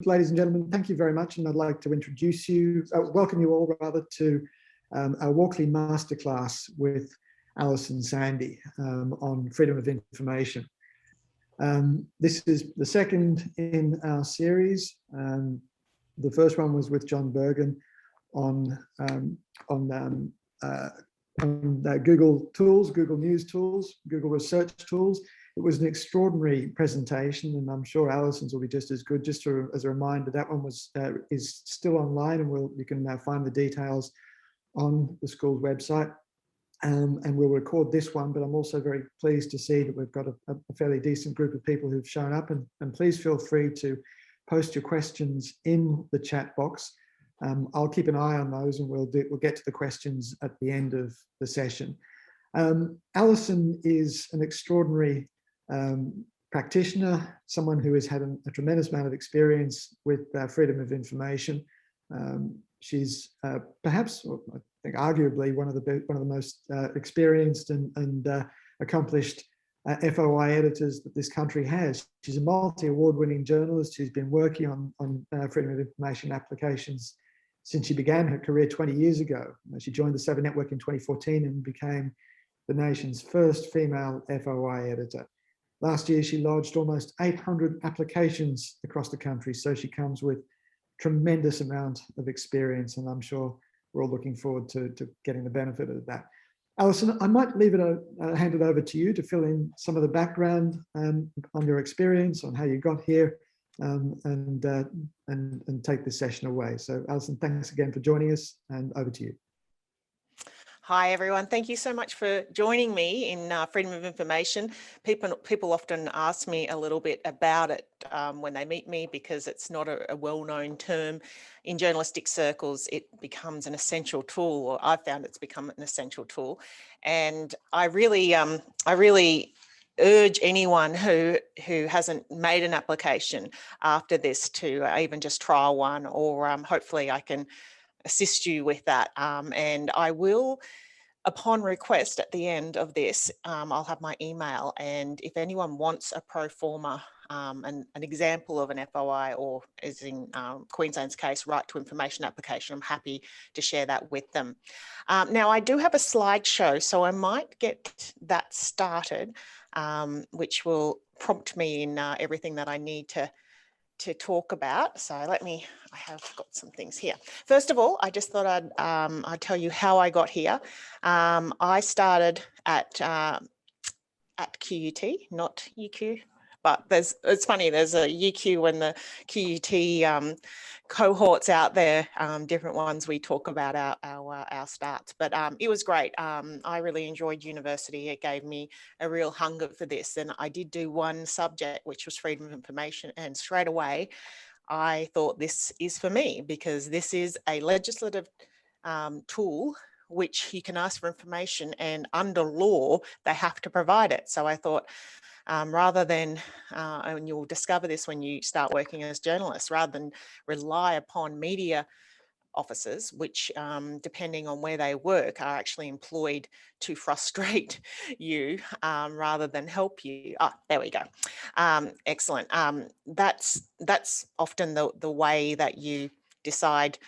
Ladies and gentlemen, thank you very much, and I'd like to introduce you, welcome you all rather, to our Walkley Masterclass with Alison Sandy on freedom of information. This is the second in our series. The first one was with John Bergen on Google tools, Google News tools, Google research tools. It was an extraordinary presentation, and I'm sure Alison's will be just as good. Just as a reminder, that one is still online, and you can now find the details on the school's website. And we'll record this one, but I'm also very pleased to see that we've got a fairly decent group of people who've shown up, and please feel free to post your questions in the chat box. I'll keep an eye on those, and we'll get to the questions at the end of the session. Alison is an extraordinary practitioner, someone who has had a tremendous amount of experience with freedom of information. She's perhaps, I think, arguably one of the most experienced and accomplished FOI editors that this country has. She's a multi-award-winning journalist who's been working on freedom of information applications since she began her career 20 years ago. She joined the 7 Network in 2014 and became the nation's first female FOI editor. Last year, she lodged almost 800 applications across the country, so she comes with tremendous amount of experience, and I'm sure we're all looking forward to getting the benefit of that. Alison, I might hand it over to you to fill in some of the background on your experience, on how you got here, and take this session away. So Alison, thanks again for joining us, and over to you. Hi, everyone. Thank you so much for joining me in freedom of information. People often ask me a little bit about it when they meet me, because it's not a well-known term. In journalistic circles, it becomes an essential tool, or I've found it's become an essential tool. And I really urge anyone who hasn't made an application after this to even just try one, or hopefully I can assist you with that. And I will, upon request at the end of this, I'll have my email, and if anyone wants a pro forma, an example of an FOI, or as in Queensland's case, right to information application, I'm happy to share that with them. Now, I do have a slideshow, so I might get that started, which will prompt me in everything that I need to talk about. So I have got some things here. First of all, I just thought I'd tell you how I got here. I started at QUT, not UQ, but it's funny, there's a UQ and the QUT cohorts out there, different ones we talk about our starts, but it was great. I really enjoyed university. It gave me a real hunger for this, and I did do one subject, which was freedom of information, and straight away I thought, this is for me, because this is a legislative tool which you can ask for information, and under law they have to provide it. So I thought, rather than, and you'll discover this when you start working as journalists, rather than rely upon media officers, which depending on where they work are actually employed to frustrate you rather than help you. There we go. Excellent. That's often the way that you decide,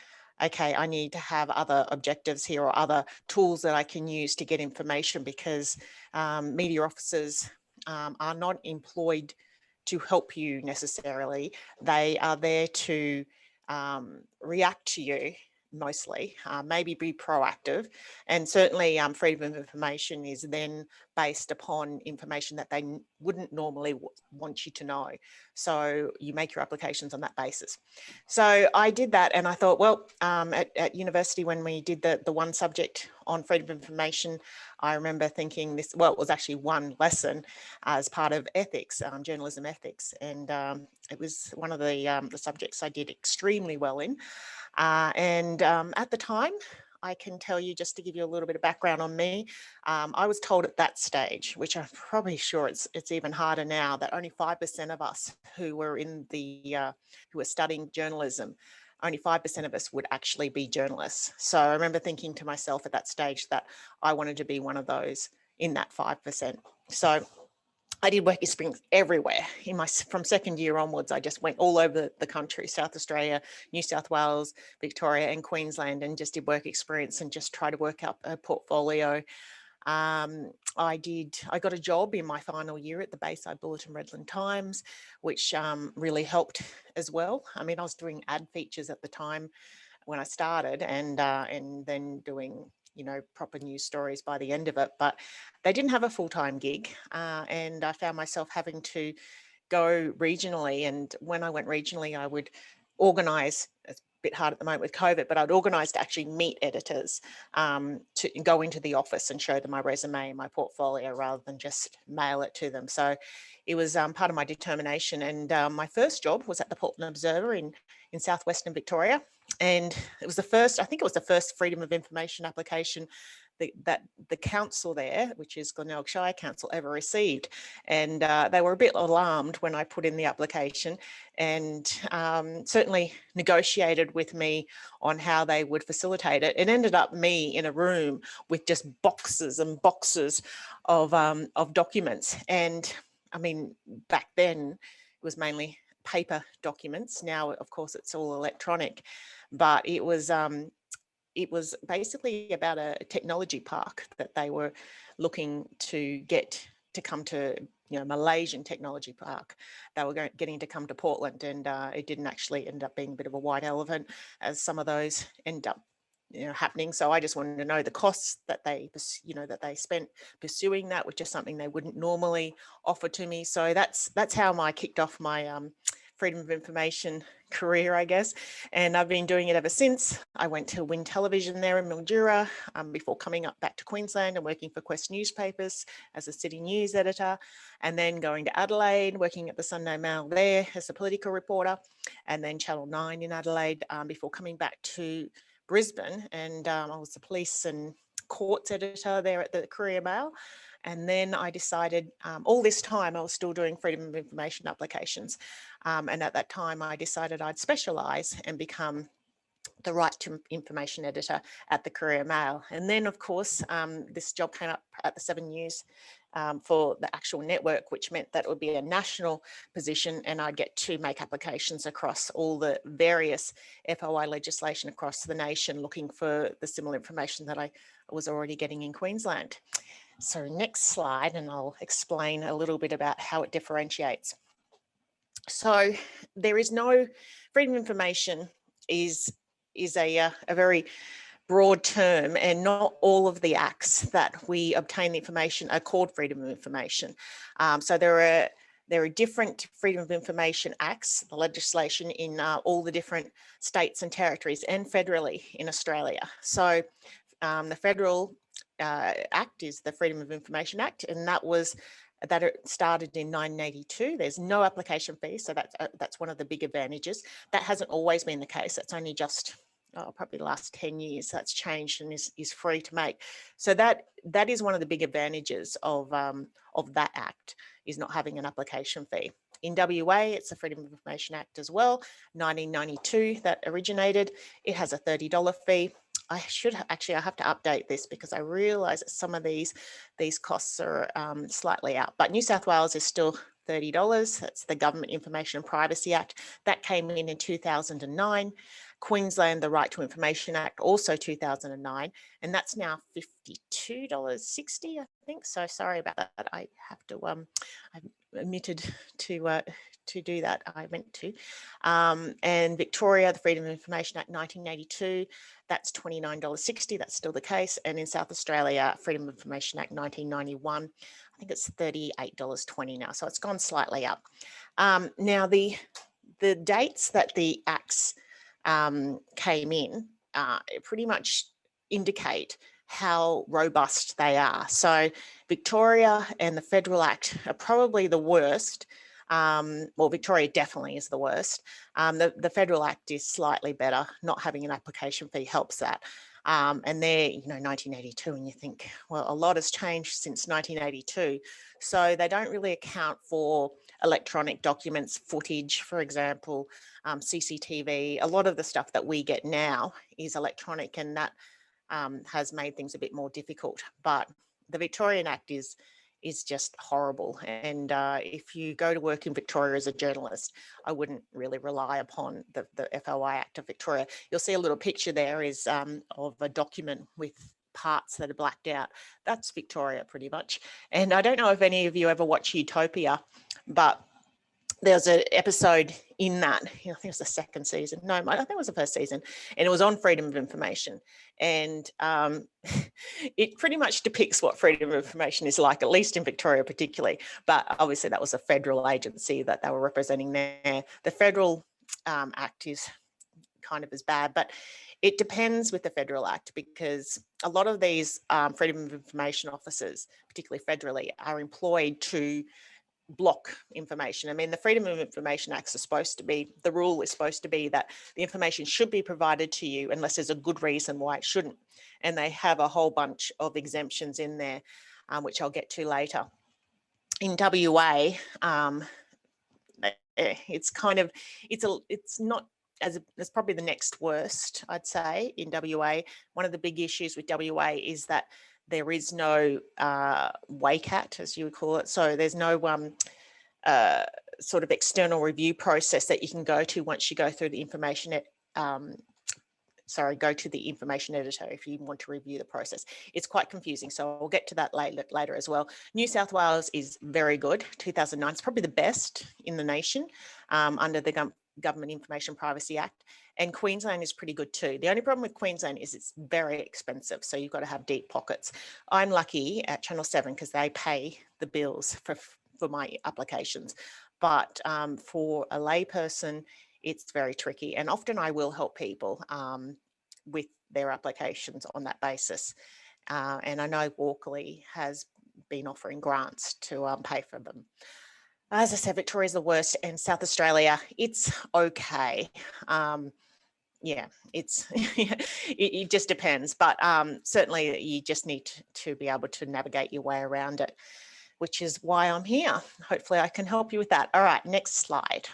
okay, I need to have other objectives here, or other tools that I can use to get information, because media officers are not employed to help you necessarily. They are there to react to you mostly, maybe be proactive, and certainly freedom of information is then based upon information that they wouldn't normally want you to know. So you make your applications on that basis. So I did that, and I thought, well, at university, when we did the one subject on freedom of information, I remember thinking this, well, it was actually one lesson as part of ethics, journalism ethics, and it was one of the subjects I did extremely well in. And at the time, I can tell you, just to give you a little bit of background on me, I was told at that stage, which I'm probably sure it's even harder now, that only 5% of us who were who were studying journalism, only 5% of us would actually be journalists. So I remember thinking to myself at that stage that I wanted to be one of those in that 5%. So I did work experience everywhere. From second year onwards, I just went all over the country, South Australia, New South Wales, Victoria and Queensland, and just did work experience and just try to work up a portfolio. I got a job in my final year at the Bayside Bulletin Redland Times, which really helped as well. I mean, I was doing ad features at the time when I started, and then doing, you know, proper news stories by the end of it, but they didn't have a full-time gig, and I found myself having to go regionally. And when I went regionally, I would organise, it's a bit hard at the moment with COVID, but I'd organise to actually meet editors, to go into the office and show them my resume and my portfolio rather than just mail it to them. So it was part of my determination. And my first job was at the Portland Observer in southwestern Victoria. And it was I think it was the first Freedom of Information application that the council there, which is Glenelg Shire Council, ever received. And they were a bit alarmed when I put in the application, and certainly negotiated with me on how they would facilitate it. It ended up me in a room with just boxes and boxes of documents. And I mean, back then it was mainly paper documents. Now, of course, it's all electronic, but it was basically about a technology park that they were looking to get to come to, you know, Malaysian technology park. They were getting to come to Portland, and it didn't actually end up being a bit of a white elephant, as some of those end up, you know, happening. So I just wanted to know the costs that they, you know, that they spent pursuing that, which is something they wouldn't normally offer to me. So that's how I kicked off my Freedom of Information career, I guess. And I've been doing it ever since. I went to Win Television there in Mildura before coming up back to Queensland and working for Quest newspapers as a city news editor, and then going to Adelaide, working at the Sunday Mail there as a political reporter, and then Channel 9 in Adelaide before coming back to Brisbane. And I was the police and courts editor there at the Courier Mail. And then I decided, all this time I was still doing Freedom of Information applications. And at that time I decided I'd specialise and become the right to information editor at the Courier Mail. And then, of course, this job came up at the 7 News for the actual network, which meant that it would be a national position, and I'd get to make applications across all the various FOI legislation across the nation, looking for the similar information that I was already getting in Queensland. So next slide, and I'll explain a little bit about how it differentiates. So there is no, freedom of information is a very broad term, and not all of the acts that we obtain the information are called freedom of information. So there are different Freedom of Information Acts, the legislation in all the different states and territories, and federally in Australia. So the federal act is the Freedom of Information Act, and that it started in 1982. There's no application fee, so that's one of the big advantages. That hasn't always been the case. That's only just probably the last 10 years that's changed and is free to make. So that is one of the big advantages of that act, is not having an application fee. In WA, it's the Freedom of Information Act as well, 1992 that originated. It has a $30 fee. I have to update this because I realise that some of these costs are slightly out. But New South Wales is still $30. That's the Government Information and Privacy Act. That came in 2009. Queensland, the Right to Information Act, also 2009, and that's now $52.60, I think. So sorry about that. I have to. I've omitted to do that. I meant to. And Victoria, the Freedom of Information Act, 1982, that's $29.60. That's still the case. And in South Australia, Freedom of Information Act, 1991, I think it's $38.20 now. So it's gone slightly up. Now the dates that the acts came in pretty much indicate how robust they are. So Victoria and the Federal Act are probably the worst. Well, Victoria definitely is the worst. The Federal Act is slightly better. Not having an application fee helps that. And they're, 1982, and you think, well, a lot has changed since 1982. So they don't really account for electronic documents, footage, for example, CCTV. A lot of the stuff that we get now is electronic, and that has made things a bit more difficult. But the Victorian Act is is just horrible. And if you go to work in Victoria as a journalist, I wouldn't really rely upon the FOI Act of Victoria. You'll see a little picture there is of a document with parts that are blacked out. That's Victoria pretty much. And I don't know if any of you ever watch Utopia, but there's an episode in that, I think it was the second season. No, I think it was the first season, and it was on freedom of information. And it pretty much depicts what freedom of information is like, at least in Victoria particularly. But obviously that was a federal agency that they were representing there. The federal act is kind of as bad, but it depends with the federal act, because a lot of these freedom of information officers, particularly federally, are employed to block information. I mean, the Freedom of Information Acts are supposed to be, the rule is supposed to be that the information should be provided to you unless there's a good reason why it shouldn't. And they have a whole bunch of exemptions in there, which I'll get to later. In WA, it's kind of, it's not, it's probably the next worst, I'd say, in WA. One of the big issues with WA is that there is no WACAT, as you would call it. So there's no sort of external review process that you can go to once you go through the information, go to the information editor if you want to review the process. It's quite confusing, so I'll get to that later as well. New South Wales is very good. 2009 is probably the best in the nation under the Government Information Privacy Act. And Queensland is pretty good too. The only problem with Queensland is it's very expensive, so you've got to have deep pockets. I'm lucky at Channel 7 because they pay the bills for my applications. But for a layperson, it's very tricky. And often I will help people with their applications on that basis. And I know Walkley has been offering grants to pay for them. As I said, Victoria is the worst, and South Australia, it's okay. Yeah, it's it just depends, but certainly you just need to be able to navigate your way around it, which is why I'm here. Hopefully I can help you with that. All right, next slide.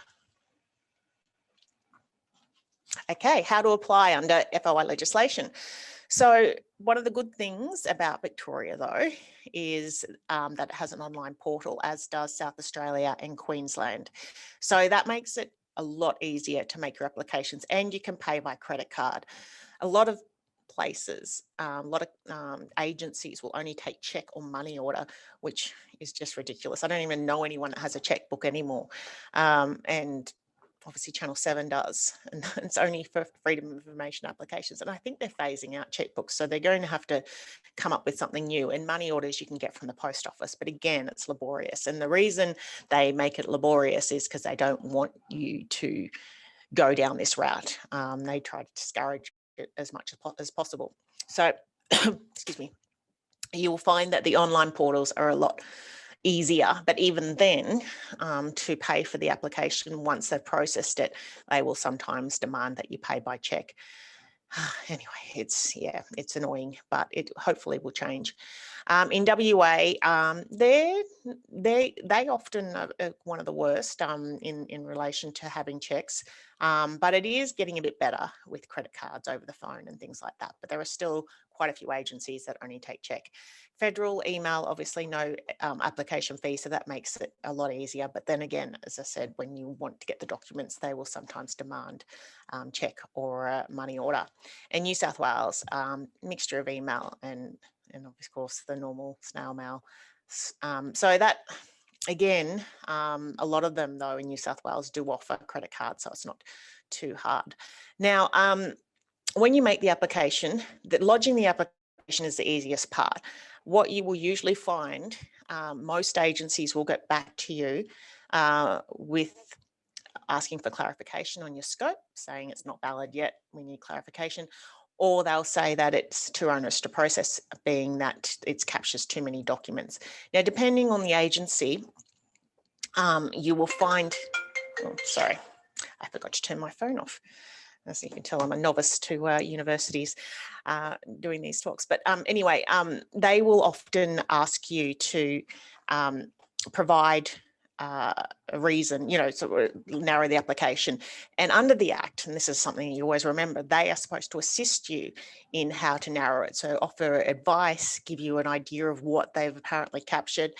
Okay, how to apply under FOI legislation. So one of the good things about Victoria, though, is that it has an online portal, as does South Australia and Queensland. So that makes it a lot easier to make your applications, and you can pay by credit card. A lot of places, a lot of agencies will only take check or money order, which is just ridiculous. I don't even know anyone that has a checkbook anymore. And obviously Channel 7 does, and it's only for freedom of information applications. And I think they're phasing out checkbooks, so they're going to have to come up with something new. And money orders you can get from the post office, but again, it's laborious. And the reason they make it laborious is because they don't want you to go down this route. They try to discourage it as much as possible. So, excuse me, you will find that the online portals are a lot easier, but even then, to pay for the application once they've processed it, they will sometimes demand that you pay by check. Anyway, it's annoying, but it hopefully will change. In WA, they often are one of the worst in relation to having checks, but it is getting a bit better with credit cards over the phone and things like that. But there are still quite a few agencies that only take check. Federal email, obviously no application fee, so that makes it a lot easier. But then again, as I said, when you want to get the documents, they will sometimes demand check or a money order. In New South Wales, mixture of email and of course the normal snail mail. So that, again, a lot of them though in New South Wales do offer credit cards, so it's not too hard. Now, when you make the application, lodging the application is the easiest part. What you will usually find, most agencies will get back to you with asking for clarification on your scope, saying it's not valid yet, we need clarification, or they'll say that it's too onerous to process, being that it captures too many documents. Now, depending on the agency, you will find, sorry, I forgot to turn my phone off. As you can tell, I'm a novice to universities doing these talks. But anyway, they will often ask you to provide a reason, so narrow the application. And under the Act, and this is something you always remember, they are supposed to assist you in how to narrow it. So offer advice, give you an idea of what they've apparently captured.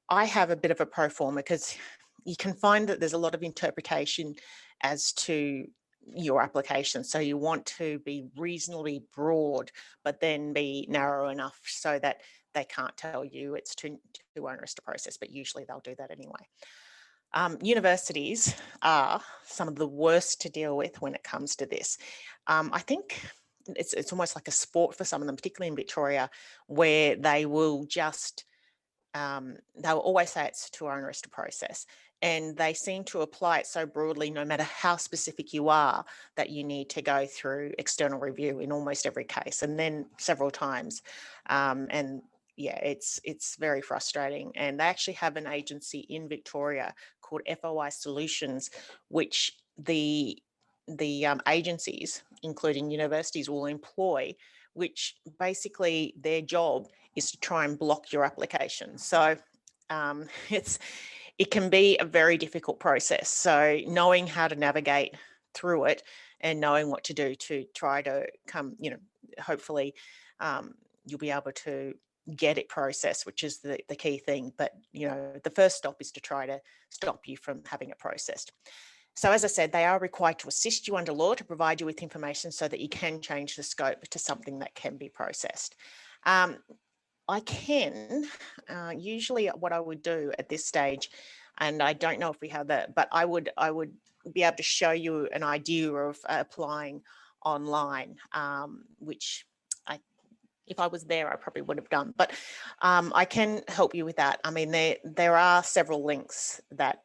I have a bit of a pro forma because you can find that there's a lot of interpretation as to your application. So you want to be reasonably broad, but then be narrow enough so that they can't tell you it's too onerous to process, but usually they'll do that anyway. Universities are some of the worst to deal with when it comes to this. I think it's almost like a sport for some of them, particularly in Victoria, where they will just, they'll always say it's too onerous to process. And they seem to apply it so broadly, no matter how specific you are, that you need to go through external review in almost every case, and then several times. And yeah, it's very frustrating. And they actually have an agency in Victoria called FOI Solutions, which the agencies, including universities, will employ, which basically their job is to try and block your application. So it can be a very difficult process. So knowing how to navigate through it and knowing what to do to try to come, hopefully you'll be able to get it processed, which is the key thing. But, the first stop is to try to stop you from having it processed. So as I said, they are required to assist you under law to provide you with information so that you can change the scope to something that can be processed. I can, usually what I would do at this stage, and I don't know if we have that, but I would be able to show you an idea of applying online, which if I was there, I probably would have done, but I can help you with that. I mean, there are several links that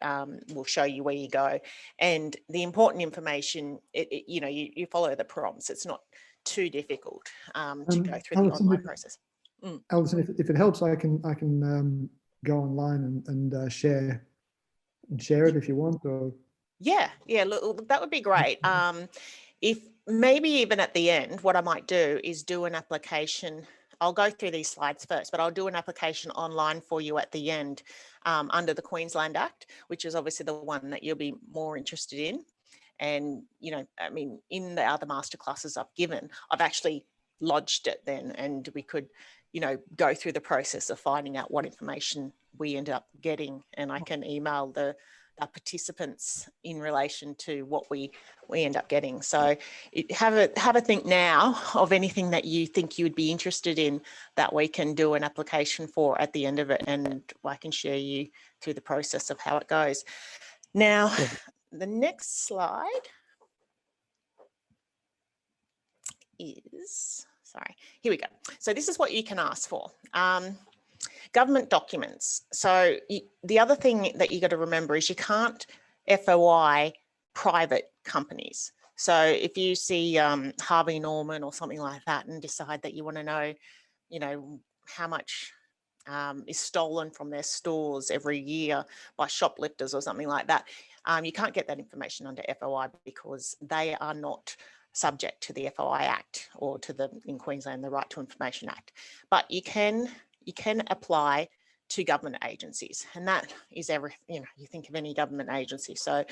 will show you where you go, and the important information, you follow the prompts. It's not too difficult to go through the online process. Alison, if it helps, I can go online and share it if you want. Or yeah, look, that would be great. If maybe even at the end, what I might do is do an application. I'll go through these slides first, but I'll do an application online for you at the end under the Queensland Act, which is obviously the one that you'll be more interested in. And, I mean, in the other masterclasses I've given, I've actually lodged it then, and we could, go through the process of finding out what information we end up getting. And I can email the participants in relation to what we end up getting. So have a think now of anything that you think you would be interested in that we can do an application for at the end of it, and I can share you through the process of how it goes. Now, the next slide is, here we go. So this is what you can ask for. Government documents. So the other thing that you got to remember is you can't FOI private companies. So if you see Harvey Norman or something like that and decide that you want to know, how much is stolen from their stores every year by shoplifters or something like that, you can't get that information under FOI because they are not subject to the FOI Act or to in Queensland, the Right to Information Act. But you can apply to government agencies, and that is everything. You think of any government agency. So,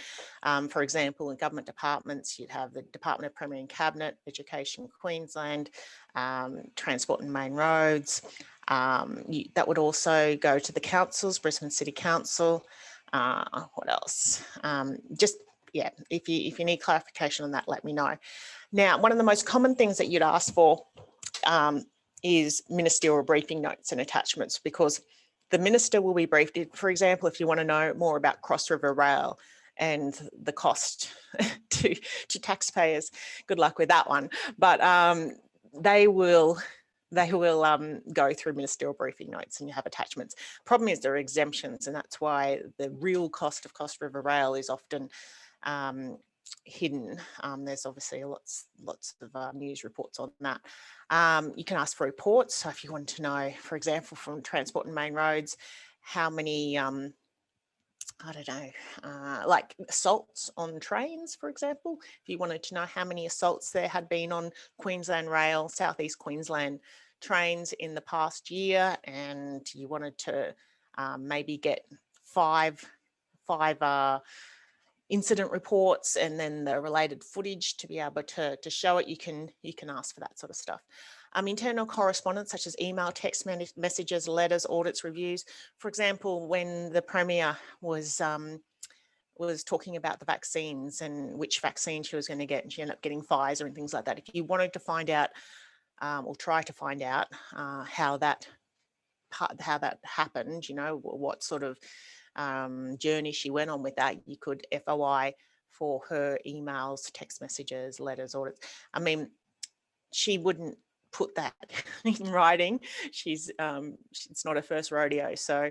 for example, in government departments, you'd have the Department of Premier and Cabinet, Education Queensland, Transport and Main Roads. That would also go to the councils, Brisbane City Council. What else? If you need clarification on that, let me know. Now, one of the most common things that you'd ask for is ministerial briefing notes and attachments, because the minister will be briefed. For example, if you want to know more about Cross River Rail and the cost to taxpayers, good luck with that one. But they will go through ministerial briefing notes, and you have attachments. Problem is there are exemptions, and that's why the real cost of Cross River Rail is often hidden. There's obviously lots of news reports on that. You can ask for reports. So if you want to know, for example, from Transport and Main Roads, how many, like assaults on trains, for example, if you wanted to know how many assaults there had been on Queensland Rail, Southeast Queensland trains in the past year, and you wanted to maybe get 5 5 incident reports and then the related footage to be able to show it, you can ask for that sort of stuff. Internal correspondence such as email, text messages, letters, audits, reviews. For example, when the Premier was talking about the vaccines and which vaccine she was going to get, and she ended up getting Pfizer and things like that. If you wanted to find out or try to find out how that happened, what sort of journey she went on with that, you could FOI for her emails, text messages, letters, audits. She wouldn't put that in writing. It's not her first rodeo, so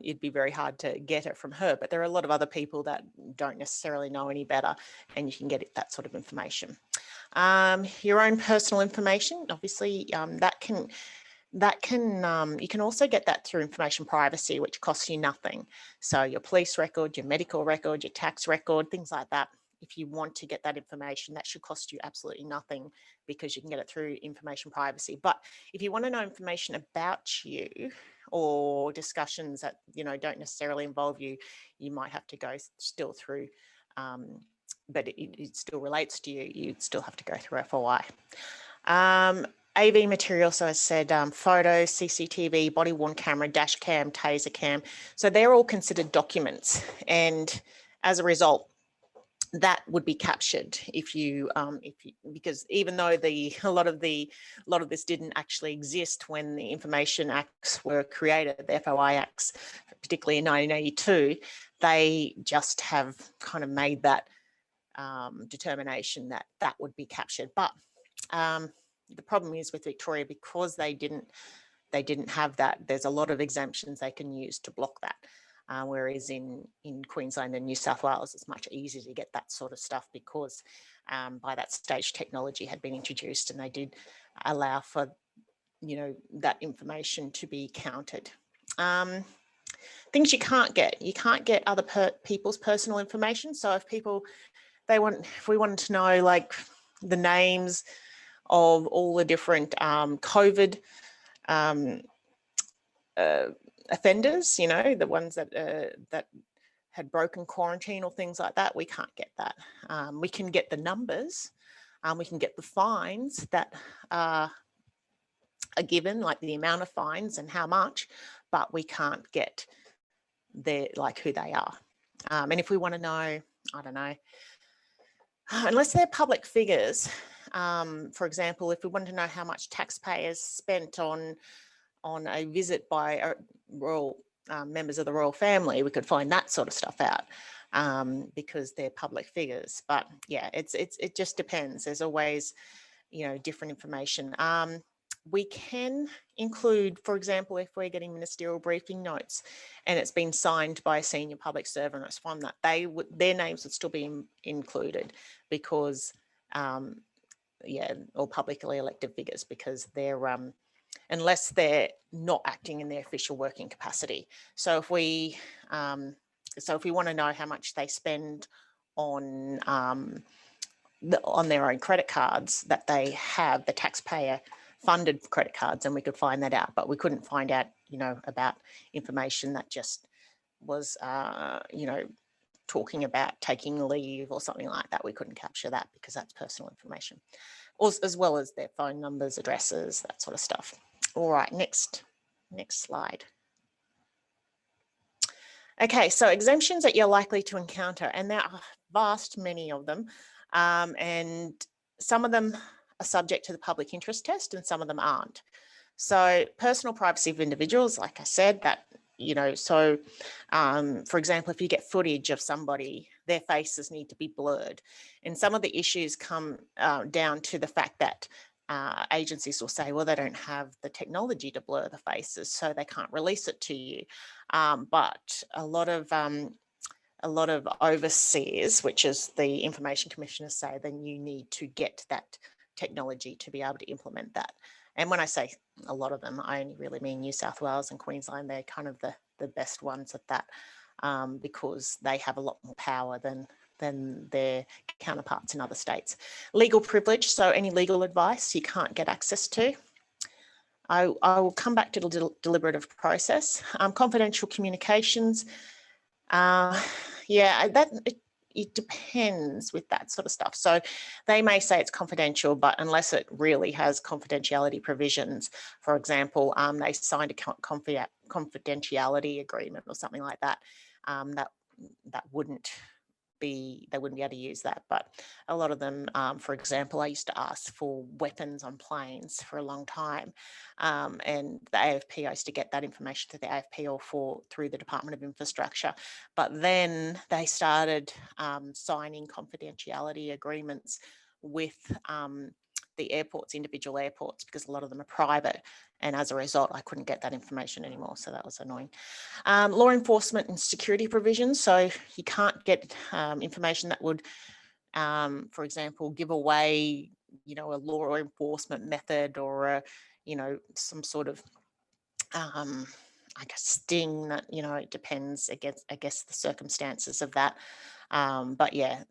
it'd be very hard to get it from her. But there are a lot of other people that don't necessarily know any better, and you can get that sort of information. Your own personal information, obviously, you can also get that through information privacy, which costs you nothing. So your police record, your medical record, your tax record, things like that. If you want to get that information, that should cost you absolutely nothing because you can get it through information privacy. But if you want to know information about you or discussions that, don't necessarily involve you, you might have to go still through, but it still relates to you, you'd still have to go through FOI. AV material, so as I said, photos, CCTV, body-worn camera, dash cam, taser cam. So they're all considered documents. And as a result, that would be captured because even though a lot of this didn't actually exist when the Information Acts were created, the FOI Acts, particularly in 1982, they just have kind of made that determination that would be captured. But the problem is with Victoria, because they didn't have that, there's a lot of exemptions they can use to block that. Whereas in Queensland and New South Wales, it's much easier to get that sort of stuff because by that stage technology had been introduced and they did allow for, that information to be counted. Things you can't get other people's personal information. So if we wanted to know like the names of all the different COVID offenders, the ones that had broken quarantine or things like that, we can't get that. We can get the numbers, we can get the fines that are given, like the amount of fines and how much, but we can't get who they are. And if we want to know, I don't know, unless they're public figures, for example, if we want to know how much taxpayers spent on a visit by royal members of the royal family, we could find that sort of stuff out because they're public figures. But yeah, it just depends. There's always, different information. We can include, for example, if we're getting ministerial briefing notes and it's been signed by a senior public servant, it's fine that their names would still be included because, or publicly elected figures, because they're unless they're not acting in their official working capacity. So if we want to know how much they spend on their own credit cards that they have, the taxpayer funded credit cards, and we could find that out, but we couldn't find out, about information that just was, talking about taking leave or something like that. We couldn't capture that because that's personal information, as well as their phone numbers, addresses, that sort of stuff. All right, next slide. Okay, so exemptions that you're likely to encounter, and there are vast many of them, and some of them are subject to the public interest test and some of them aren't. So personal privacy of individuals, like I said, that, for example, if you get footage of somebody, their faces need to be blurred. And some of the issues come down to the fact that agencies will say, well, they don't have the technology to blur the faces, so they can't release it to you. But a lot of overseers, which is the information commissioners, say then you need to get that technology to be able to implement that. And when I say a lot of them, I only really mean New South Wales and Queensland. They're kind of the best ones at that because they have a lot more power than their counterparts in other states. Legal privilege, so any legal advice you can't get access to. I will come back to the deliberative process. Confidential communications, Yeah, it depends with that sort of stuff. So they may say it's confidential, but unless it really has confidentiality provisions, for example, they signed a confidentiality agreement or something like that, that wouldn't be, they wouldn't be able to use that. But a lot of them, for example, I used to ask for weapons on planes for a long time, and the AFP, I used to get that information through the AFP or through the Department of Infrastructure. But then they started signing confidentiality agreements with the airports, individual airports, because a lot of them are private. And as a result, I couldn't get that information anymore. So that was annoying. Law enforcement and security provisions. So you can't get information that would, for example, give away, a law enforcement method or, some sort of, I guess, sting that, it depends, I guess the circumstances of that. But yeah,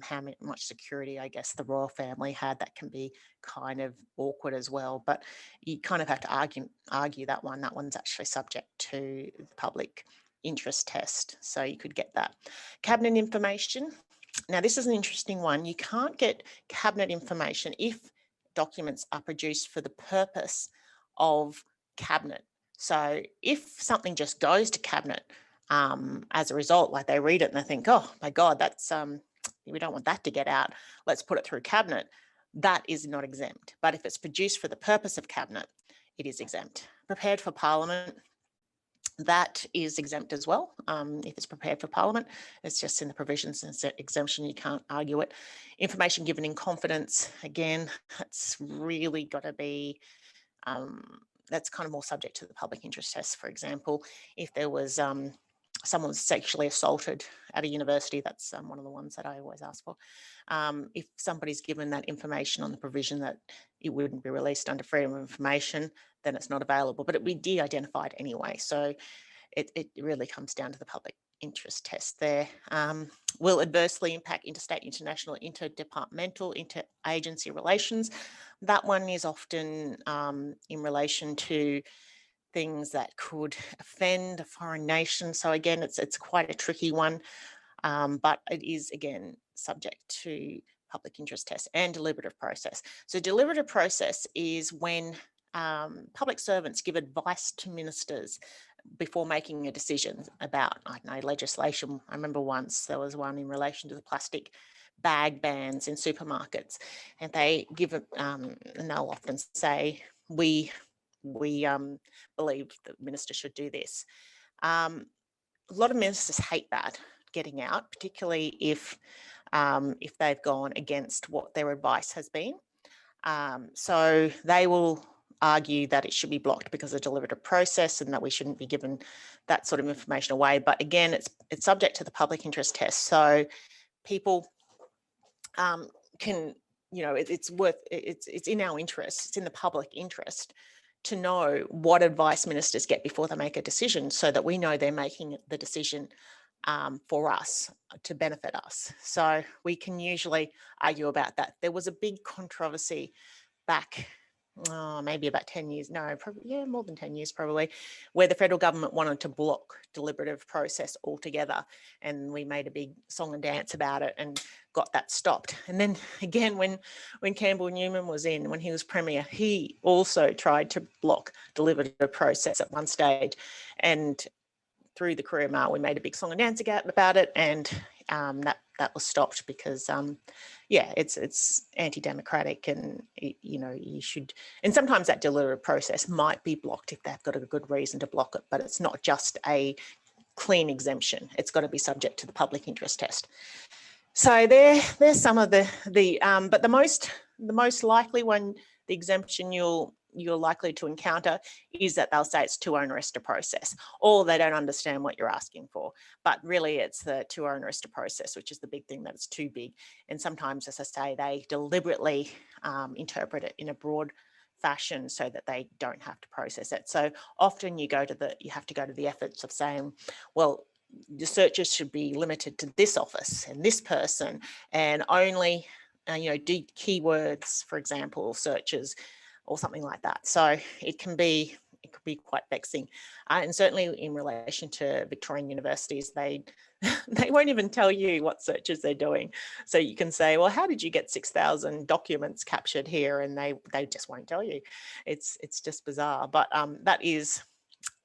how much security, I guess, the royal family had, that can be kind of awkward as well. But you kind of have to argue that one. That one's actually subject to the public interest test. So you could get that. Cabinet information. Now, this is an interesting one. You can't get cabinet information if documents are produced for the purpose of cabinet. So if something just goes to cabinet, as a result, like they read it and they think, oh my God, that's we don't want that to get out, let's put it through cabinet, that is not exempt. But if it's produced for the purpose of cabinet, it is exempt. Prepared for Parliament, that is exempt as well. If it's prepared for Parliament, it's just in the provisions and it's an exemption, you can't argue it. Information given in confidence, again, that's really got to be, that's kind of more subject to the public interest test. For example, if there was someone was sexually assaulted at a university, that's one of the ones that I always ask for. If somebody's given that information on the provision that it wouldn't be released under freedom of information, then it's not available, but it would be de-identified anyway. So it really comes down to the public interest test there. Will adversely impact interstate, international, interdepartmental, interagency relations. That one is often in relation to things that could offend a foreign nation. So again, it's quite a tricky one, but it is, again, subject to public interest test and deliberative process. So deliberative process is when public servants give advice to ministers before making a decision about, I don't know, legislation. I remember once there was one in relation to the plastic bag bans in supermarkets, and they give it, and they'll often say, we believe the minister should do this. A lot of ministers hate that getting out, particularly if they've gone against what their advice has been. So they will argue that it should be blocked because of the deliberative process and that we shouldn't be given that sort of information away. But again, it's subject to the public interest test. So people can, it's in our interest, it's in the public interest to know what advice ministers get before they make a decision, so that we know they're making the decision for us, to benefit us. So we can usually argue about that. There was a big controversy back, maybe about 10 years, no, probably, yeah, more than 10 years probably, where the federal government wanted to block deliberative process altogether. And we made a big song and dance about it and got that stopped. And then again, when Campbell Newman was in, when he was Premier, he also tried to block deliberative process at one stage. And through the Courier Mail, we made a big song and dance about it, and that was stopped because, it's anti-democratic, and you should. And sometimes that deliberative process might be blocked if they've got a good reason to block it, but it's not just a clean exemption. It's got to be subject to the public interest test. So there's some of the but the most likely one, the exemption you're likely to encounter, is that they'll say it's too onerous to process, or they don't understand what you're asking for. But really it's the too onerous to process, which is the big thing, that it's too big. And sometimes, as I say, they deliberately interpret it in a broad fashion so that they don't have to process it. So often you have to go to the efforts of saying, well, the searches should be limited to this office and this person, and only do keywords, for example, searches or something like that. So it could be be quite vexing. And certainly in relation to Victorian universities, they won't even tell you what searches they're doing. So you can say, well, how did you get 6,000 documents captured here? And they just won't tell you. It's just bizarre. But that is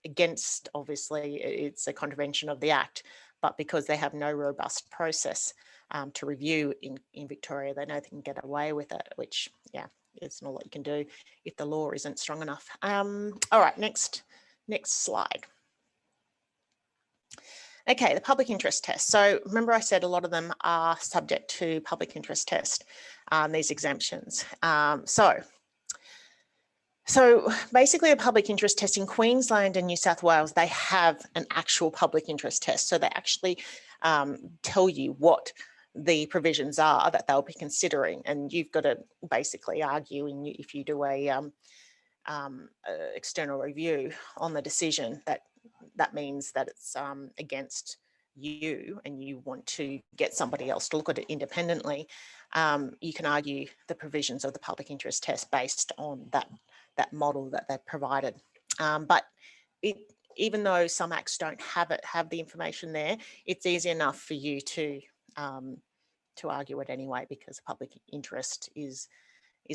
against, obviously, it's a contravention of the Act. But because they have no robust process to review in Victoria, they know they can get away with it, which, yeah, it's not what you can do if the law isn't strong enough. All right, next slide. Okay, the public interest test. So remember I said a lot of them are subject to public interest test, these exemptions. So basically a public interest test in Queensland and New South Wales, they have an actual public interest test. So they actually tell you what the provisions are that they'll be considering, and you've got to basically argue if you do a external review on the decision that means that it's against you and you want to get somebody else to look at it independently. You can argue the provisions of the public interest test based on that model that they've provided. But even though some acts don't have the information there, it's easy enough for you to argue it anyway, because public interest is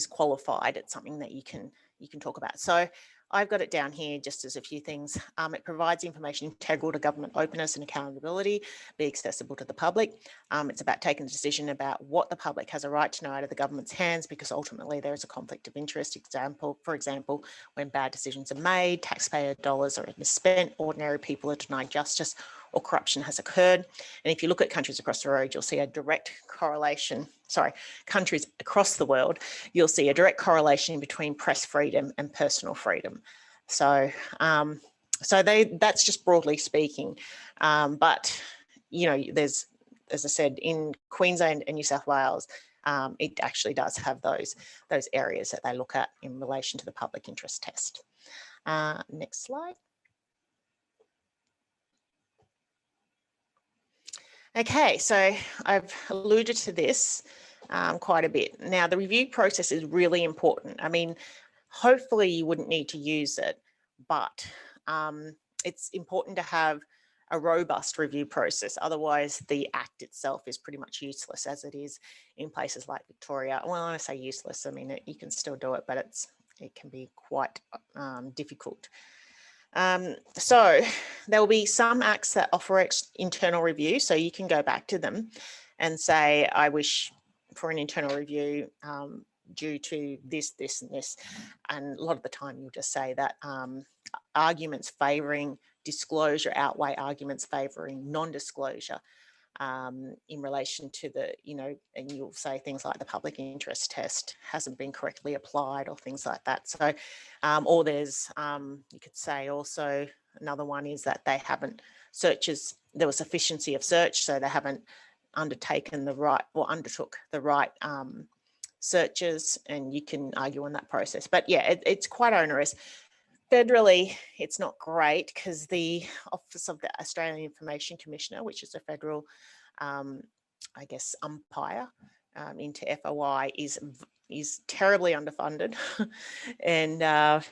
qualified. It's something that you can talk about. So I've got it down here just as a few things. It provides information integral to government openness and accountability, be accessible to the public. It's about taking a decision about what the public has a right to know out of the government's hands, because ultimately there is a conflict of interest. For example, when bad decisions are made, taxpayer dollars are misspent, ordinary people are denied justice, or corruption has occurred. And if you look at countries across the road, you'll see a direct correlation. Countries across the world, you'll see a direct correlation between press freedom and personal freedom. So, that's just broadly speaking. But there's, as I said, in Queensland and New South Wales, it actually does have those areas that they look at in relation to the public interest test. Next slide. Okay, so I've alluded to this quite a bit. Now, the review process is really important. I mean, hopefully you wouldn't need to use it, but it's important to have a robust review process. Otherwise, the Act itself is pretty much useless as it is in places like Victoria. Well, when I say useless, I mean, you can still do it, but it can be quite difficult. So there will be some acts that offer internal review, so you can go back to them and say, I wish for an internal review due to this, this and this. And a lot of the time you'll just say that arguments favouring disclosure outweigh arguments favouring non-disclosure in relation to and you'll say things like the public interest test hasn't been correctly applied or things like that. So, or there's, you could say also another one is that they haven't there was sufficiency of search, so they haven't undertaken the right or undertook the right searches, and you can argue on that process. But yeah, it's quite onerous. Federally, it's not great because the Office of the Australian Information Commissioner, which is a federal, I guess, umpire into FOI, is terribly underfunded. And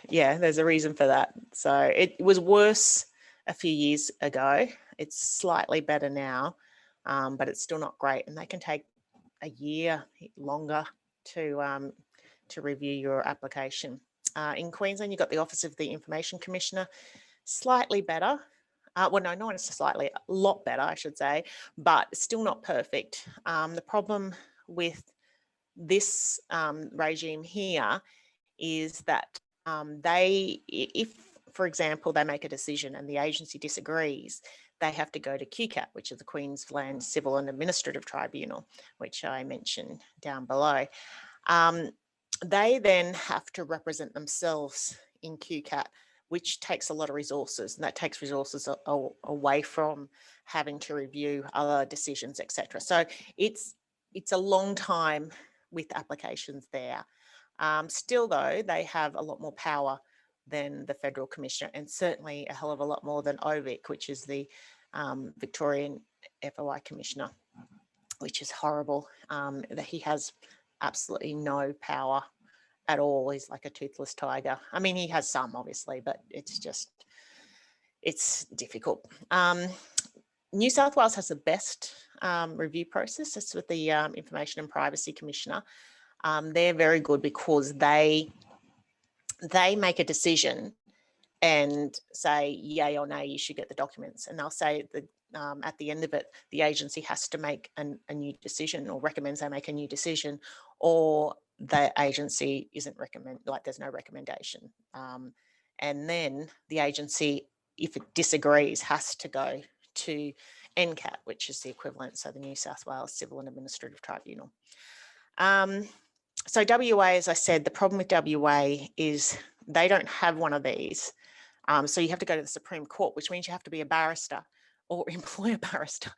yeah, there's a reason for that. So it was worse a few years ago. It's slightly better now, but it's still not great. And they can take a year longer to review your application. In Queensland, you've got the Office of the Information Commissioner, slightly better. Well, no, not slightly, a lot better, I should say, but still not perfect. The problem with this regime here is that if, for example, they make a decision and the agency disagrees, they have to go to QCAT, which is the Queensland Civil and Administrative Tribunal, which I mentioned down below. They then have to represent themselves in QCAT, which takes a lot of resources, and that takes resources away from having to review other decisions, etc. So it's a long time with applications there. Still, though, they have a lot more power than the Federal Commissioner, and certainly a hell of a lot more than OVIC, which is the Victorian FOI Commissioner, which is horrible. That he has absolutely no power at all. He's like a toothless tiger. I mean, he has some obviously, but it's difficult. New South Wales has the best review process. It's with the Information and Privacy Commissioner. They're very good because they make a decision and say yay or nay, you should get the documents. And they'll say that at the end of it, the agency has to make a new decision, or recommends they make a new decision, or the agency isn't there's no recommendation. And then the agency, if it disagrees, has to go to NCAT, which is the equivalent, so the New South Wales Civil and Administrative Tribunal. So WA, as I said, the problem with WA is they don't have one of these. So you have to go to the Supreme Court, which means you have to be a barrister or employ a barrister.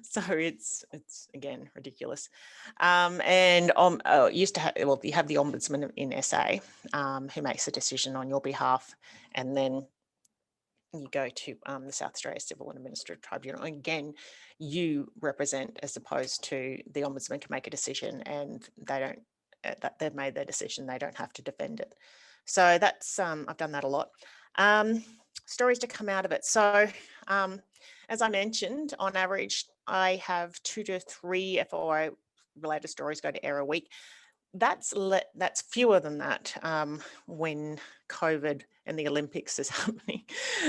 So it's again ridiculous. Used to have, well, you have the Ombudsman in SA who makes a decision on your behalf, and then you go to the South Australia Civil and Administrative Tribunal. Again, you represent, as opposed to the Ombudsman can make a decision and they don't, that they've made their decision, they don't have to defend it. So that's, I've done that a lot. Stories to come out of it. So as I mentioned, on average, I have 2 to 3 FOI related stories go to error a week. That's fewer than that when COVID and the Olympics is happening.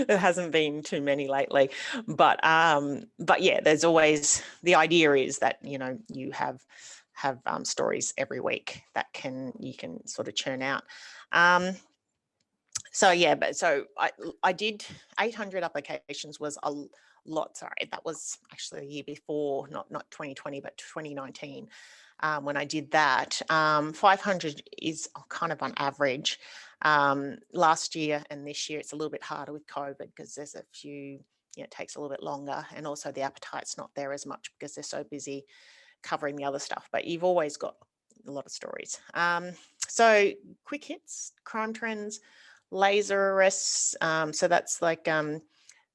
There hasn't been too many lately, but yeah, there's always, the idea is that, you know, you have stories every week that you can sort of churn out. So yeah, but so I did 800 applications was a lot. Sorry, that was actually the year before, not 2020, but 2019. When I did that, 500 is kind of on average. Last year and this year, it's a little bit harder with COVID because there's a few, it takes a little bit longer, and also the appetite's not there as much because they're so busy covering the other stuff, but you've always got a lot of stories. So quick hits, crime trends, laser arrests. So that's like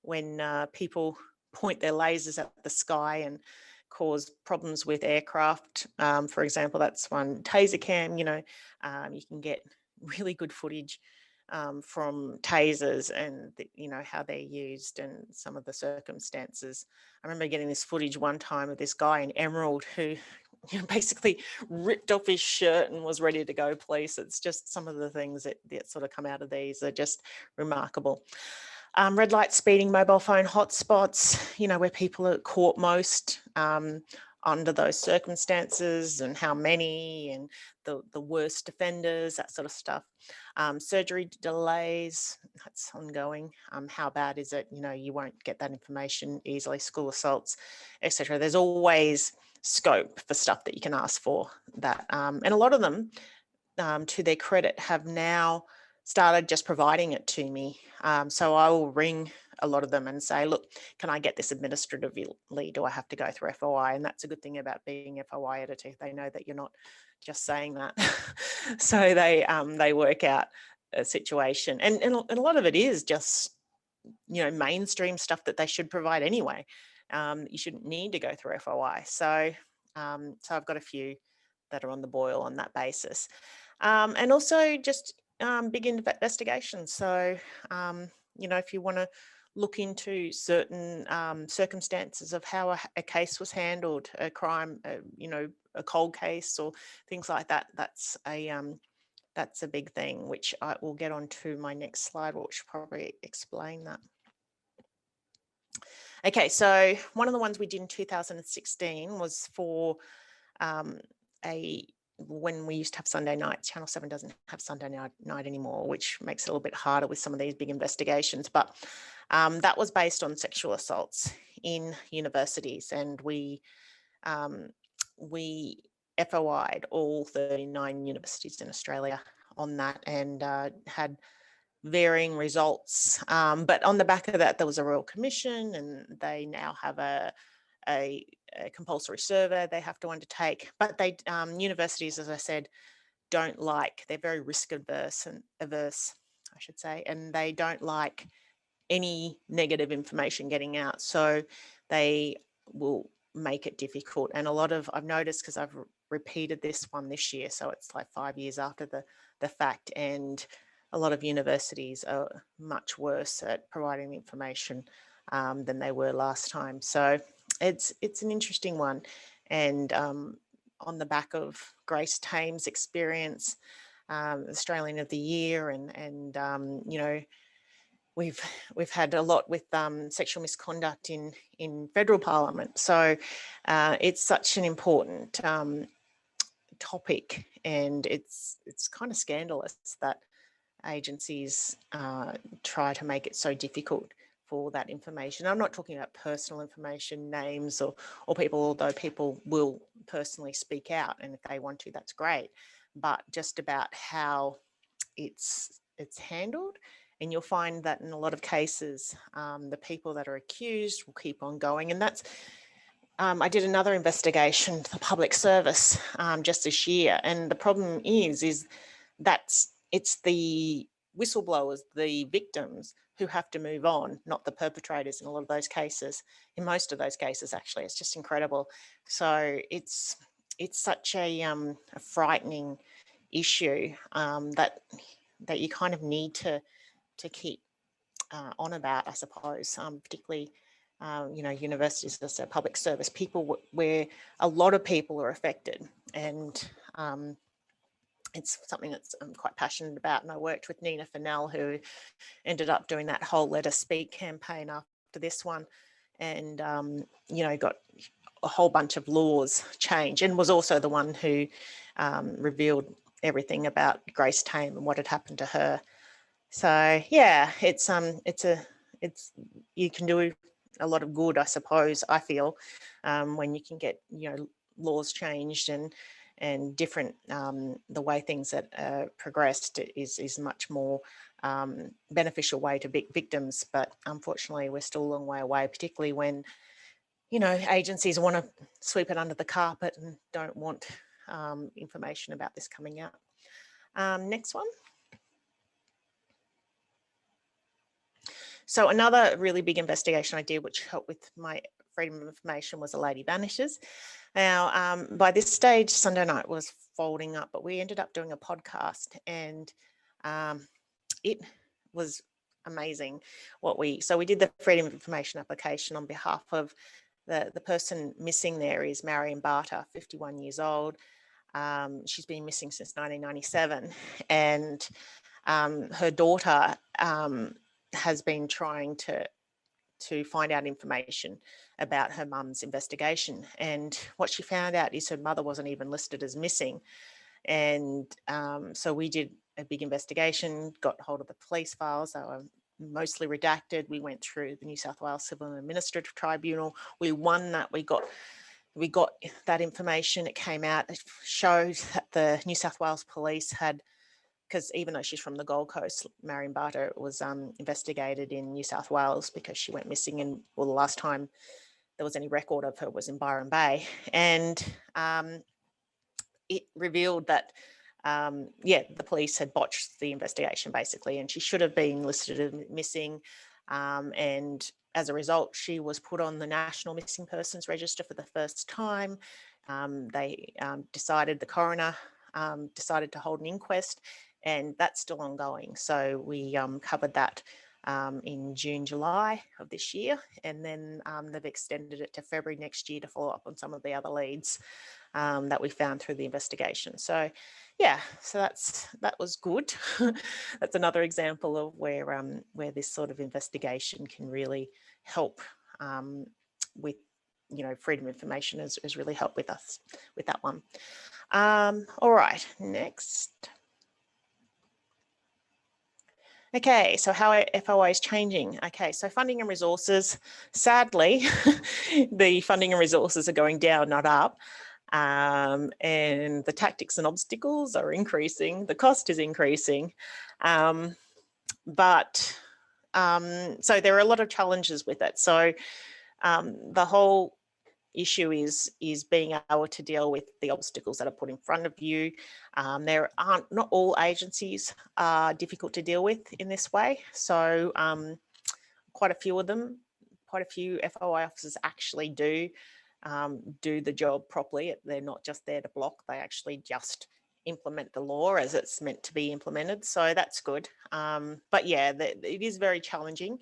when people point their lasers at the sky and cause problems with aircraft. For example, that's one. Taser cam, you know, you can get really good footage from tasers and you know how they're used and some of the circumstances. I remember getting this footage one time of this guy in Emerald who, you know, basically ripped off his shirt and was ready to go police. It's just some of the things that sort of come out of these are just remarkable. Red light, speeding, mobile phone hotspots, you know, where people are caught most under those circumstances, and how many, and the worst offenders, that sort of stuff. Surgery delays, that's ongoing. How bad is it? You know, you won't get that information easily. School assaults, etc. There's always scope for stuff that you can ask for that. And a lot of them, to their credit, have now started just providing it to me. So I will ring a lot of them and say, look, can I get this administratively? Do I have to go through FOI? And that's a good thing about being FOI editor. They know that you're not just saying that. So they work out a situation. And a lot of it is just, you know, mainstream stuff that they should provide anyway. You shouldn't need to go through FOI. So I've got a few that are on the boil on that basis. And also just big investigations. So, you know, if you want to look into certain circumstances of how a case was handled, a crime, you know, a cold case or things like that, that's a big thing, which I will get on to my next slide, which will probably explain that. Okay, so one of the ones we did in 2016 was for when we used to have Sunday nights. Channel 7 doesn't have Sunday night anymore, which makes it a little bit harder with some of these big investigations. But that was based on sexual assaults in universities, and we FOI'd all 39 universities in Australia on that, and had varying results. But on the back of that, there was a Royal Commission, and they now have a compulsory survey they have to undertake. But they universities, as I said, don't like, they're very risk averse, I should say, and they don't like any negative information getting out. So they will make it difficult. And a lot of, I've noticed, because I've repeated this one this year. So it's like 5 years after the fact, and a lot of universities are much worse at providing information than they were last time. So it's an interesting one. And on the back of Grace Tame's experience, Australian of the Year, and you know, we've had a lot with sexual misconduct in federal parliament. So it's such an important topic, and it's kind of scandalous that agencies try to make it so difficult for that information. I'm not talking about personal information, names or people, although people will personally speak out, and if they want to, that's great, but just about how it's handled. And you'll find that in a lot of cases, the people that are accused will keep on going. And that's, I did another investigation to the public service just this year. And the problem is it's the whistleblowers, the victims, who have to move on, not the perpetrators in a lot of those cases. In most of those cases, actually, it's just incredible. So it's such a frightening issue that you kind of need to keep on about, I suppose, particularly, you know, universities as a public service, people where a lot of people are affected. And it's something that I'm quite passionate about. And I worked with Nina Fennell, who ended up doing that whole Let Us Speak campaign after this one, and, you know, got a whole bunch of laws changed, and was also the one who revealed everything about Grace Tame and what had happened to her. So yeah, it's you can do a lot of good, I suppose, I feel, when you can get, you know, laws changed and different, the way things that progressed is much more beneficial way to victims. But unfortunately, we're still a long way away, particularly when, you know, agencies want to sweep it under the carpet and don't want information about this coming out. Next one. So another really big investigation I did, which helped with my freedom of information, was the Lady Vanishes. Now, by this stage, Sunday night was folding up, but we ended up doing a podcast, and it was amazing so we did the freedom of information application on behalf of the person missing. There is Marion Barter, 51 years old. She's been missing since 1997, and her daughter has been trying to find out information about her mum's investigation. And what she found out is her mother wasn't even listed as missing. And so we did a big investigation, got hold of the police files. They were mostly redacted. We went through the New South Wales Civil and Administrative Tribunal. We won that. We got that information. It came out. It showed that the New South Wales Police had, because even though she's from the Gold Coast, Marion Barter was investigated in New South Wales because she went missing, and the last time there was any record of her was in Byron Bay. And it revealed that, the police had botched the investigation, basically, and she should have been listed as missing. And as a result, she was put on the National Missing Persons Register for the first time. The coroner decided to hold an inquest, and that's still ongoing. So we covered that in June, July of this year, and then they've extended it to February next year to follow up on some of the other leads that we found through the investigation. So yeah, so that was good. That's another example of where this sort of investigation can really help with, you know, freedom of information has really helped with us with that one. All right, next. Okay, so how FOI is changing. Okay, so funding and resources. Sadly, the funding and resources are going down, not up. And the tactics and obstacles are increasing. The cost is increasing. So there are a lot of challenges with it. So the whole issue is being able to deal with the obstacles that are put in front of you. Not all agencies are difficult to deal with in this way. So quite a few FOI officers actually do do the job properly. They're not just there to block, they actually just implement the law as it's meant to be implemented. So that's good. But yeah, it is very challenging,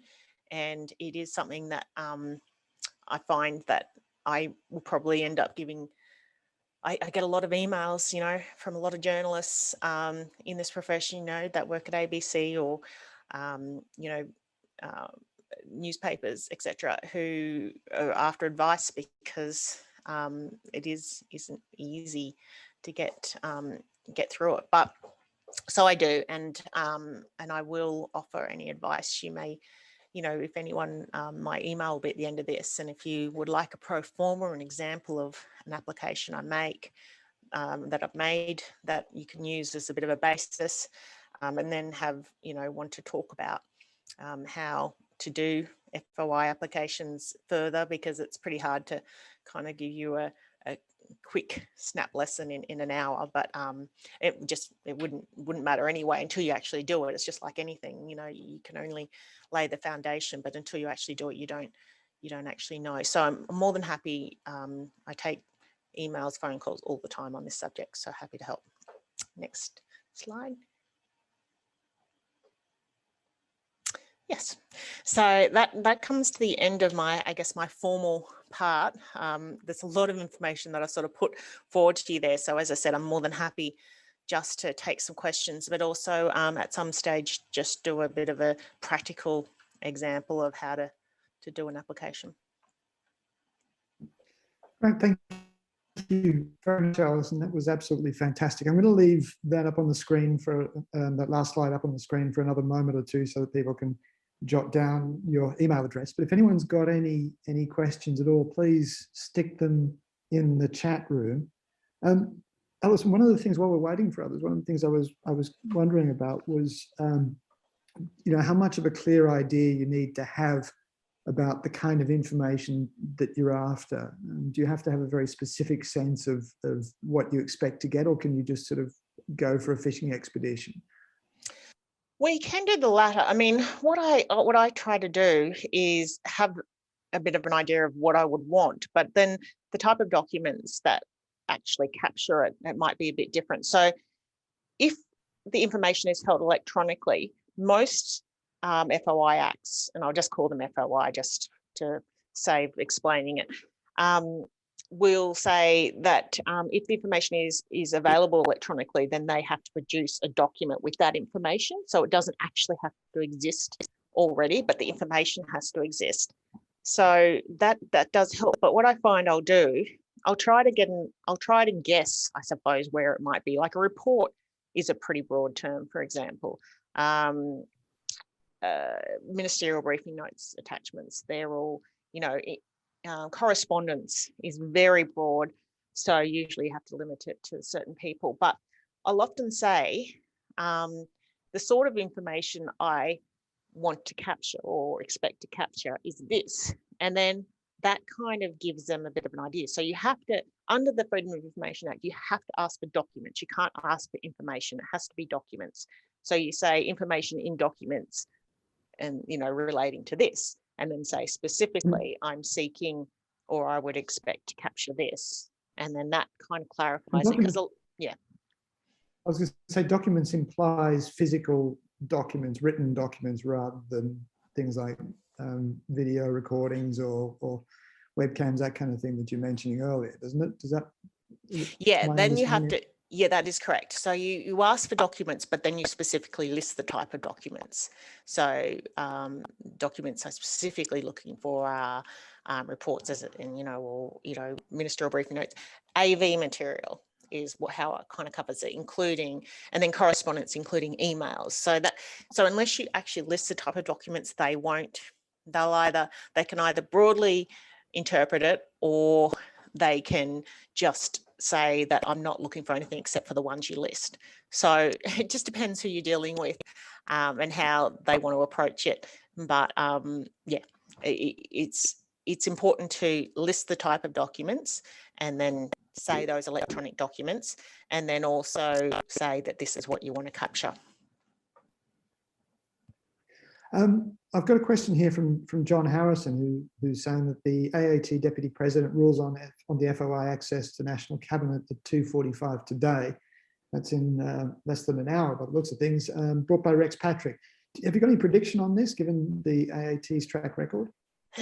and it is something that I find that I will probably end up giving. I get a lot of emails, you know, from a lot of journalists in this profession, you know, that work at ABC or, you know, newspapers, etc., who are after advice because it isn't easy to get through it. But so I do, and I will offer any advice you may. You know, if anyone, my email will be at the end of this, and if you would like a pro forma or an example of an application I make that I've made that you can use as a bit of a basis, and then have, you know, want to talk about how to do FOI applications further, because it's pretty hard to kind of give you a quick snap lesson in an hour, but it wouldn't matter anyway until you actually do it. It's just like anything, you know, you can only lay the foundation, but until you actually do it, you don't actually know. So I'm more than happy. I take emails, phone calls all the time on this subject, so happy to help. Next slide. Yes, so that comes to the end of my, I guess, my formal part. There's a lot of information that I sort of put forward to you there. So as I said, I'm more than happy just to take some questions, but also at some stage just do a bit of a practical example of how to do an application. Right, thank you very much, Alison. That was absolutely fantastic. I'm going to leave that up on the screen for that last slide up on the screen for another moment or two so that people can jot down your email address. But if anyone's got any questions at all, please stick them in the chat room. Alison, one of the things while we're waiting for others, one of the things I was wondering about was, you know, how much of a clear idea you need to have about the kind of information that you're after. Do you have to have a very specific sense of what you expect to get, or can you just sort of go for a fishing expedition? We can do the latter. I mean, what I try to do is have a bit of an idea of what I would want, but then the type of documents that actually capture it might be a bit different. So if the information is held electronically, most FOI acts, and I'll just call them FOI just to save explaining it, will say that if the information is available electronically, then they have to produce a document with that information. So it doesn't actually have to exist already, but the information has to exist. So that does help. But what I find I'll do, I'll try to guess, I suppose, where it might be. Like a report is a pretty broad term, for example. Ministerial briefing notes, attachments, they're all, you know, correspondence is very broad, so usually you have to limit it to certain people. But I'll often say the sort of information I want to capture or expect to capture is this, and then that kind of gives them a bit of an idea. So you have to, under the Freedom of Information Act, you have to ask for documents. You can't ask for information. It has to be documents. So you say information in documents and, you know, relating to this, and then say specifically I'm seeking or I would expect to capture this, and then that kind of clarifies it. Because yeah, I was going to say documents implies physical documents, written documents, rather than things like video recordings or webcams, that kind of thing that you're mentioning earlier, doesn't it? Does that? Yeah, then you have to. Yeah, that is correct. So you ask for documents, but then you specifically list the type of documents. So documents I'm specifically looking for are reports, as and or ministerial briefing notes. AV material is how it kind of covers it, including, and then correspondence, including emails. So unless you actually list the type of documents, they can either broadly interpret it, or they can just say that I'm not looking for anything except for the ones you list. So it just depends who you're dealing with and how they want to approach it. But yeah, it's important to list the type of documents and then say those electronic documents, and then also say that this is what you want to capture. I've got a question here from John Harrison, who's saying that the AAT Deputy President rules on the FOI access to National Cabinet at 2:45 today. That's in less than an hour, by the looks of things, brought by Rex Patrick. Have you got any prediction on this, given the AAT's track record?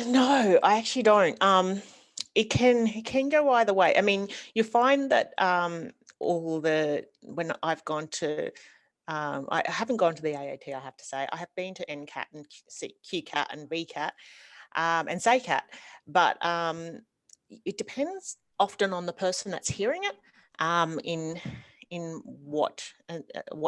No, I actually don't. It can go either way. I mean, you find that when I've gone to, I haven't gone to the AAT, I have to say. I have been to NCAT and QCAT and VCAT and SACAT, but it depends often on the person that's hearing it in what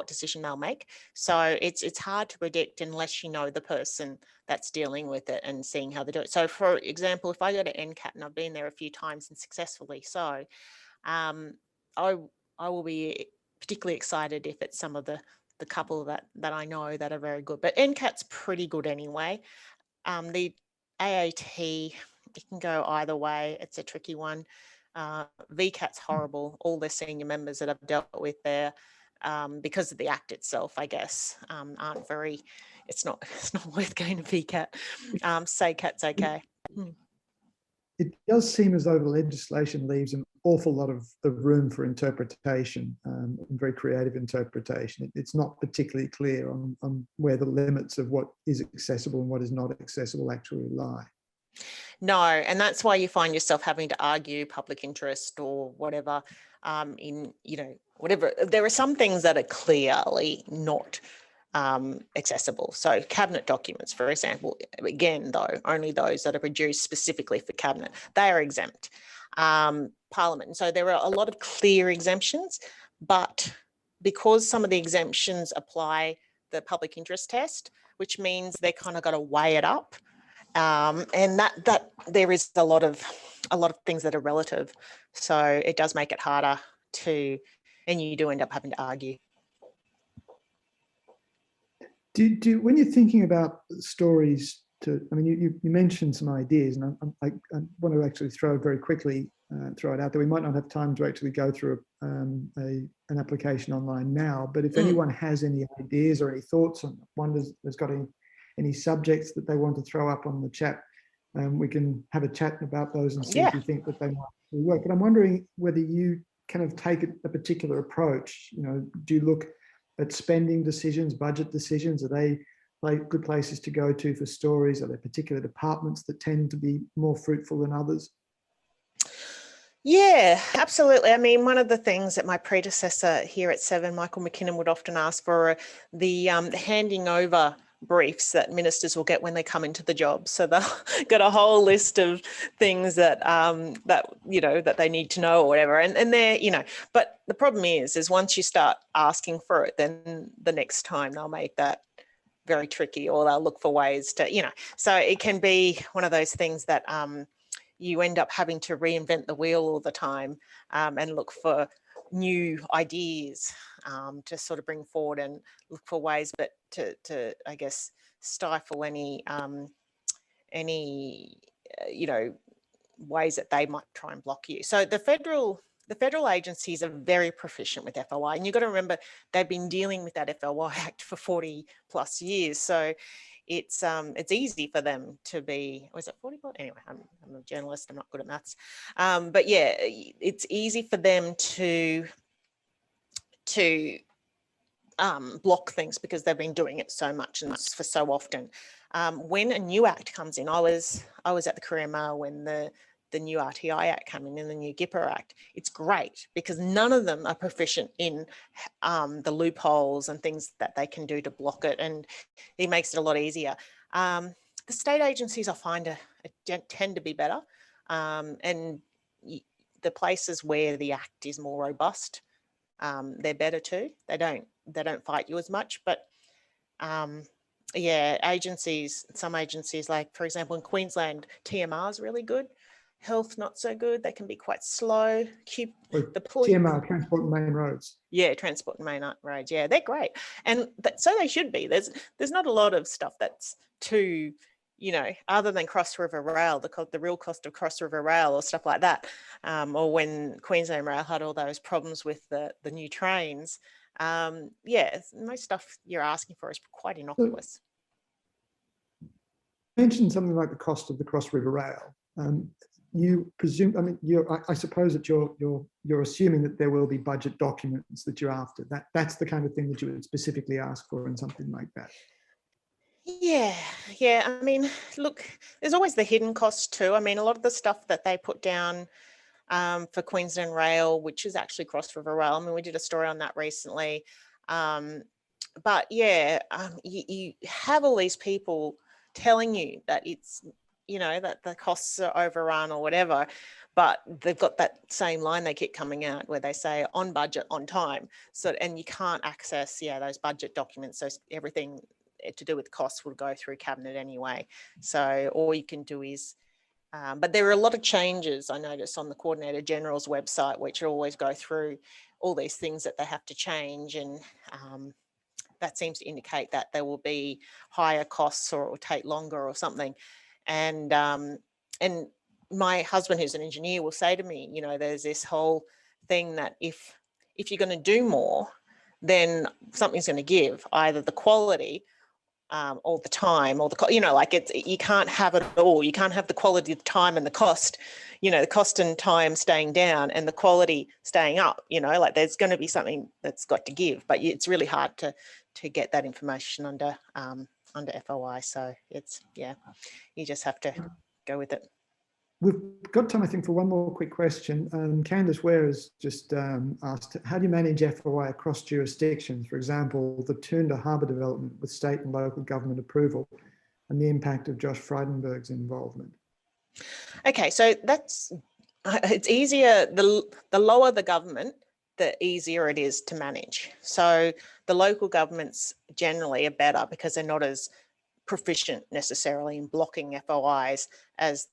decision they'll make. So it's hard to predict unless you know the person that's dealing with it and seeing how they do it. So for example, if I go to NCAT, and I've been there a few times and successfully so, I will be particularly excited if it's some of the couple that I know that are very good. But NCAT's pretty good anyway. The AAT, it can go either way. It's a tricky one. VCAT's horrible. All the senior members that I've dealt with there, because of the act itself, I guess, aren't very. It's not worth going to VCAT. SACAT's okay. It does seem as though the legislation leaves an awful lot of room for interpretation, and very creative interpretation. It's not particularly clear on where the limits of what is accessible and what is not accessible actually lie. No, and that's why you find yourself having to argue public interest or whatever in, whatever. There are some things that are clearly not accessible. So cabinet documents, for example, again, though, only those that are produced specifically for cabinet, they are exempt. Parliament. And so there are a lot of clear exemptions, but because some of the exemptions apply the public interest test, which means they kind of got to weigh it up. And that there is a lot of things that are relative. So it does make it harder and you do end up having to argue. Do when you're thinking about stories, you mentioned some ideas, and I want to actually throw it out there. We might not have time to actually go through an application online now, but if anyone has any ideas or any thoughts on one has got any subjects that they want to throw up on the chat, we can have a chat about those and see if you think that they might work. But I'm wondering whether you kind of take a particular approach. Do you look at spending decisions, budget decisions? Are they good places to go to for stories? Are there particular departments that tend to be more fruitful than others? Yeah, absolutely. I mean, one of the things that my predecessor here at Seven, Michael McKinnon, would often ask for are the handing over briefs that ministers will get when they come into the job. So they'll get a whole list of things that that they need to know or whatever. And they're, but the problem is once you start asking for it, then the next time they'll make that very tricky, or they'll look for ways to, so it can be one of those things that you end up having to reinvent the wheel all the time and look for new ideas to sort of bring forward and look for ways, but to I guess stifle any ways that they might try and block you. So the federal agencies are very proficient with FOI, and you've got to remember they've been dealing with that FOI Act for 40 plus years. So it's easy for them to be, was it 40? Anyway, I'm a journalist, I'm not good at maths. But yeah, it's easy for them to block things because they've been doing it so much and for so often. When a new act comes in, I was at the Courier Mail when the new RTI Act came in and the new GIPA Act. It's great because none of them are proficient in the loopholes and things that they can do to block it, and it makes it a lot easier. The state agencies, I find, tend to be better, and the places where the Act is more robust, they're better too. They don't fight you as much, but some agencies, like for example in Queensland, TMR is really good. Health, not so good. They can be quite slow. TMR, Transport and Main Roads. Yeah, Transport and Main Roads. Yeah, they're great. And so they should be. There's not a lot of stuff that's too, other than Cross River Rail, the real cost of Cross River Rail or stuff like that. Or when Queensland Rail had all those problems with the new trains. Most stuff you're asking for is quite innocuous. mentioned something like the cost of the Cross River Rail. You presume, I mean, I suppose that you're assuming that there will be budget documents that you're after. That's the kind of thing that you would specifically ask for in something like that. Yeah. I mean, look, there's always the hidden costs too. I mean, a lot of the stuff that they put down for Queensland Rail, which is actually Cross River Rail. I mean, we did a story on that recently. But yeah, you have all these people telling you that it's, that the costs are overrun or whatever, but they've got that same line they keep coming out where they say on budget, on time. So, and you can't access, those budget documents. So everything to do with costs will go through cabinet anyway. So all you can do is, but there are a lot of changes I noticed on the Coordinator General's website, which always go through all these things that they have to change. And that seems to indicate that there will be higher costs or it will take longer or something. And my husband, who's an engineer, will say to me, there's this whole thing that if you're going to do more, then something's going to give, either the quality all the time, or you can't have it all. You can't have the quality, the time, and the cost. The cost and time staying down and the quality staying up. There's going to be something that's got to give. But it's really hard to get that information under FOI. So it's you just have to go with it. We've got time, I think, for one more quick question. Candice Ware has just asked, how do you manage FOI across jurisdictions? For example, the Toondah Harbour development with state and local government approval and the impact of Josh Frydenberg's involvement. Okay, so it's easier, the lower the government, the easier it is to manage. So the local governments generally are better because they're not as proficient necessarily in blocking FOIs as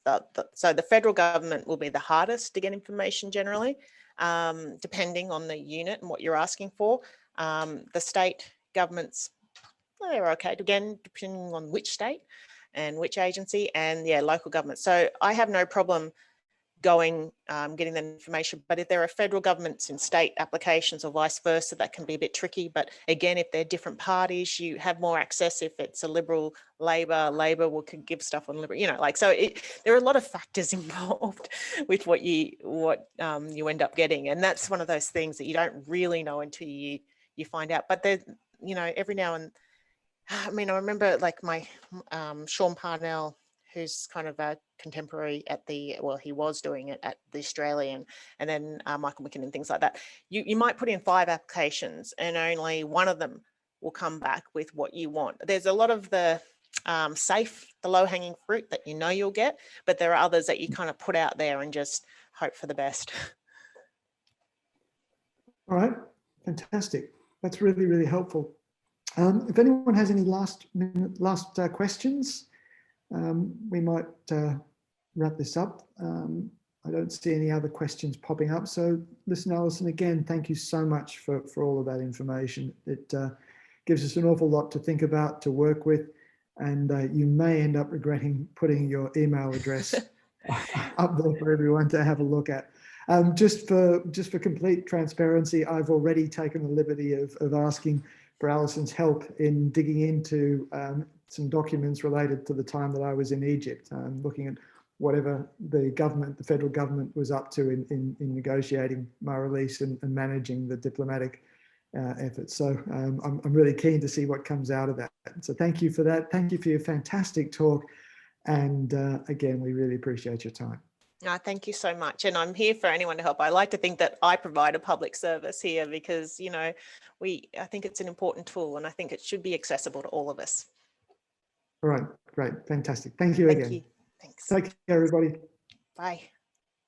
so the federal government will be the hardest to get information generally, depending on the unit and what you're asking for. The state governments, they're okay, again, depending on which state and which agency, and local government. So I have no problem getting that information. But if there are federal governments in state applications or vice versa, that can be a bit tricky. But again, if they're different parties, you have more access. If it's a Liberal, Labor can give stuff on Liberal, so there are a lot of factors involved with what you end up getting. And that's one of those things that you don't really know until you find out. But there's, every now and, I remember like my Sean Parnell, who's kind of a contemporary he was doing it at the Australian, and then Michael McKinnon, things like that. You might put in 5 applications and only one of them will come back with what you want. There's a lot of the the low-hanging fruit that you'll get, but there are others that you kind of put out there and just hope for the best. All right, fantastic. That's really, really helpful. If anyone has any last questions, we might wrap this up. I don't see any other questions popping up. So listen, Alison, again, thank you so much for all of that information. It gives us an awful lot to think about, to work with, and you may end up regretting putting your email address up there for everyone to have a look at. Just for complete transparency, I've already taken the liberty of asking for Alison's help in digging into some documents related to the time that I was in Egypt, looking at whatever the federal government was up to in negotiating my release and managing the diplomatic efforts. So I'm really keen to see what comes out of that. So thank you for that. Thank you for your fantastic talk. And again, we really appreciate your time. Thank you so much. And I'm here for anyone to help. I like to think that I provide a public service here because, I think it's an important tool and I think it should be accessible to all of us. All right, great, fantastic. Thank you again. Thank you. Thanks. Take care, everybody. Bye.